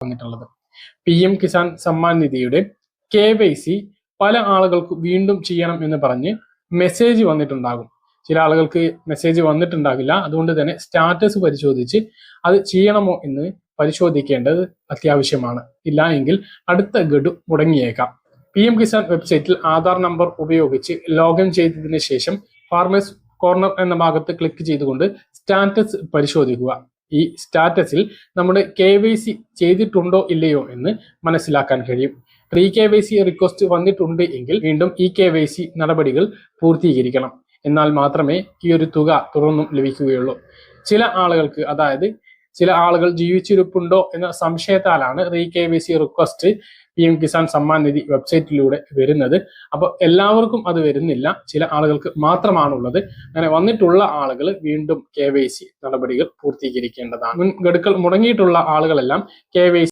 വന്നിട്ടുള്ളത്. PM കിസാൻ സമ്മാൻ നിധിയുടെ KYC പല ആളുകൾക്ക് വീണ്ടും ചെയ്യണം എന്ന് പറഞ്ഞ് മെസ്സേജ് വന്നിട്ടുണ്ടാകും. ചില ആളുകൾക്ക് മെസ്സേജ് വന്നിട്ടുണ്ടാകില്ല. അതുകൊണ്ട് തന്നെ സ്റ്റാറ്റസ് പരിശോധിച്ച് അത് ചെയ്യണമോ എന്ന് പരിശോധിക്കേണ്ടത് അത്യാവശ്യമാണ്. ഇല്ല എങ്കിൽ അടുത്ത ഗഡു മുടങ്ങിയേക്കാം. PM കിസാൻ വെബ്സൈറ്റിൽ ആധാർ നമ്പർ ഉപയോഗിച്ച് ലോഗിൻ ചെയ്തതിനു ശേഷം ഫാർമേഴ്സ് കോർണർ എന്ന ഭാഗത്ത് ക്ലിക്ക് ചെയ്തുകൊണ്ട് സ്റ്റാറ്റസ് പരിശോധിക്കുക. ഈ സ്റ്റാറ്റസിൽ നമ്മുടെ KYC ചെയ്തിട്ടുണ്ടോ ഇല്ലയോ എന്ന് മനസ്സിലാക്കാൻ കഴിയും. KYC റിക്വസ്റ്റ് വന്നിട്ടുണ്ട് എങ്കിൽ വീണ്ടും ഈ KYC നടപടികൾ പൂർത്തീകരിക്കണം. എന്നാൽ മാത്രമേ ഈ ഒരു തുക തുടർന്നും ലഭിക്കുകയുള്ളൂ. ചില ആളുകൾക്ക്, അതായത് ചില ആളുകൾ ജീവിച്ചിരിപ്പുണ്ടോ എന്ന സംശയത്താലാണ് KYC request PM Kisan Samman Nidhi വെബ്സൈറ്റിലൂടെ വരുന്നത്. അപ്പോൾ എല്ലാവർക്കും അത് വരുന്നില്ല, ചില ആളുകൾക്ക് മാത്രമാണുള്ളത്. അങ്ങനെ വന്നിട്ടുള്ള ആളുകൾ വീണ്ടും KYC നടപടികൾ പൂർത്തീകരിക്കേണ്ടതാണ്. മുൻ ഗഡുക്കൾ മുടങ്ങിയിട്ടുള്ള ആളുകളെല്ലാം KYC